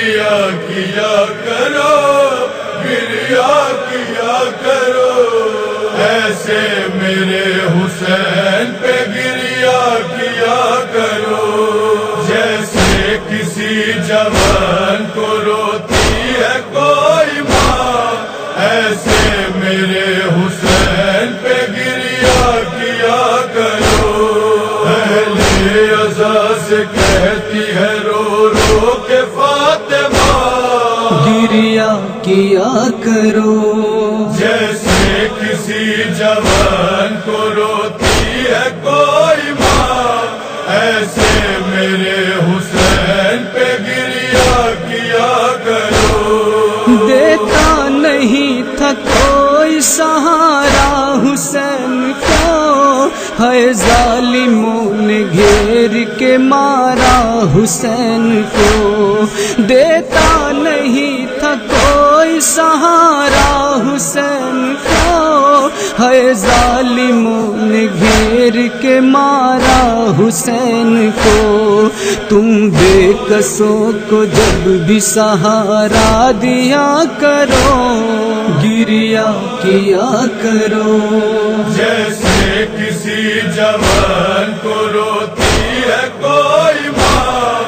گریا کیا کرو، گریا کیا کرو، ایسے میرے حسین پہ گریا کیا کرو، جیسے کسی جوان کو روتی ہے کوئی ماں، ایسے میرے حسین پہ گریا کیا کرو۔ اہل عزا سے کہتی ہے رو رو کے فاطمہ، گریا کیا کرو، جیسے کسی جوان کو روتی ہے کوئی ماں، ایسے میرے حسین پہ گریا کیا کرو۔ دیتا نہیں تھا کوئی سہارا حسین کو، ہے ظالموں نے گھیر کے مارا حسین کو، دیتا نہیں تھا کوئی سہارا حسین کو، ہے ظالموں نے گھیر کے مارا حسین کو، تم بے قصوں کو جب بھی سہارا دیا کرو، گریا کیا کرو، جیسے کسی جوان کو روتی ہے کوئی ماں،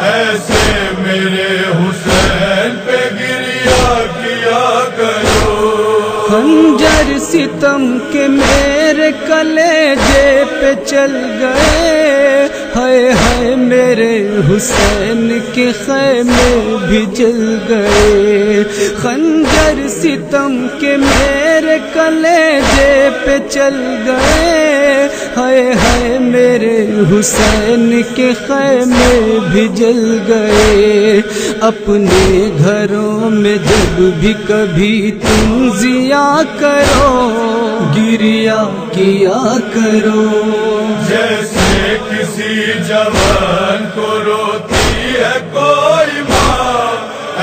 ایسے میرے حسین پہ گریا کیا کرو۔ خنجر ستم کے میرے کلیجے پہ چل گئے، ہائے ہائے میرے حسین کے خیمے بھی جل گئے، خنجر ستم کے میرے کلیجے پہ چل گئے، ہائے ہائے میرے حسین کے خیمے بھی جل گئے، اپنے گھروں میں جب بھی کبھی تم ضیا کرو، گریا کیا کرو، جیسے کسی جوان کو روتی ہے کوئی ماں،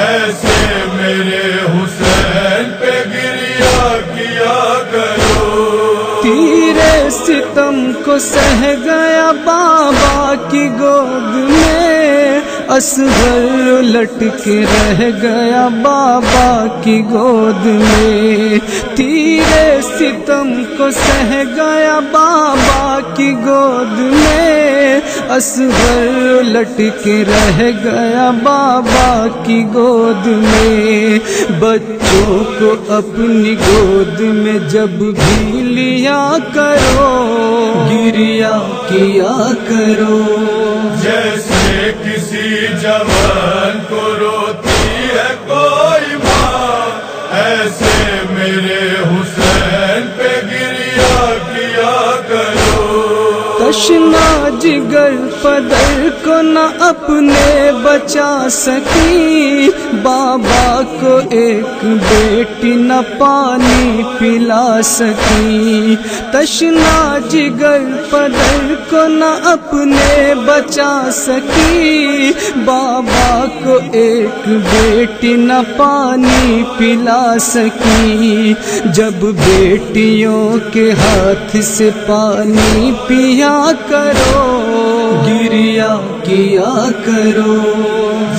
ایسے میرے حسین پہ گریا کیا کرو۔ تیرے ستم کو سہ گیا بابا کی گود میں، اصغر لٹ کے رہ گیا بابا کی گود میں، تیرے ستم کو سہ گیا بابا کی گود میں، اصغر لٹ کے رہ گیا بابا کی گود میں، بچوں کو اپنی گود میں جب بھی لیا کرو، گریا کیا کرو، جیسے کسی جوان کو روتی ہے کوئی ماں، ایسے میرے حسین پہ گریا کیا کرو۔ تشنا جگر پدر کو نہ اپنے بچا سکی، بابا کو ایک بیٹی نہ پانی پلا سکی، تشنا جگر پدر کو نہ اپنے بچا سکی، بابا کو ایک بیٹی نہ پانی پلا سکی، جب بیٹیوں کے ہاتھ سے پانی پیا کرو، گریا کیا کرو،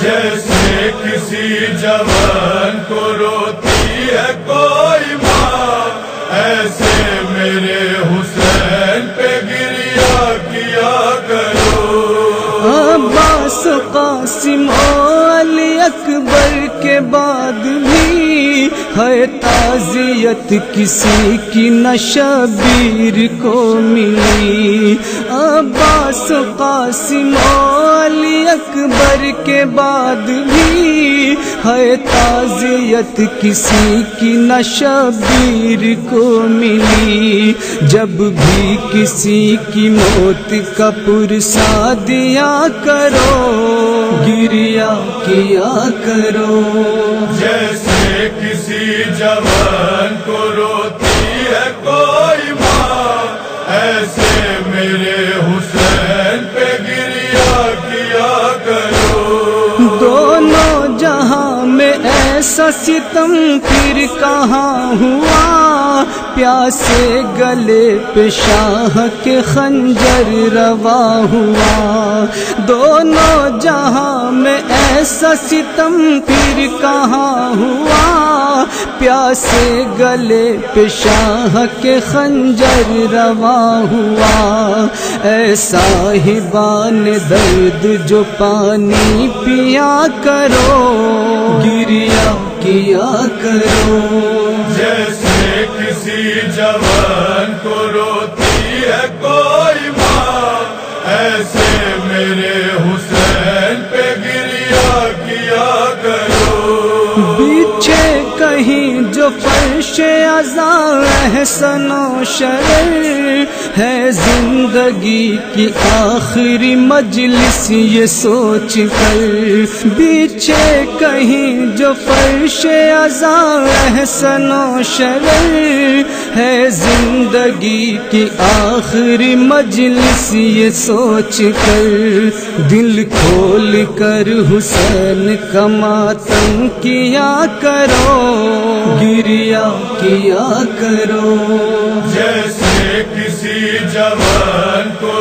جیسے کسی جوان کو روتی ہے کوئی ماں، ایسے میرے حسین پہ گریا کیا کرو۔ عباس قاسم و علی اکبر کے بعد بھی ہے تعزیت کسی کی نہ شبیر کو ملی، عباس قاسم و علی اکبر کے بعد بھی ہے تعزیت کسی کی نہ شبیر کو ملی، جب بھی کسی کی موت کا پرسا دیا کرو، گریا کیا کرو، جیسے کسی جوان کو روتی ہے کوئی ماں، ایسے میرے حسین پہ گریا کیا کرو۔ دونوں جہاں میں ایسا ستم پھر کہاں ہوا، پیاسے گلے پہ شاہ کے خنجر روا ہوا، دونوں جہاں میں ایسا ستم پھر کہاں ہوا، پیاسے گلے پہ شاہ کے خنجر روا ہوا، اے صاحبان درد جو پانی پیا کرو، گریا کیا کرو، جیسے کسی جوان کو روتی ہے کوئی ماں، ایسے میرے حسین پہ گریا کیا کرو، پیچھے کہیں جو فرش عزا احسن و شرر ہے، زندگی کی آخری مجلس یہ سوچ کر، پیچھے کہیں جو فرش عزا احسن و شرر ہے، زندگی کی آخری مجلس یہ سوچ کر، دل کھول کر حسین کا ماتم کیا کرو، گریا کیا کرو، جیسے کسی جوان کو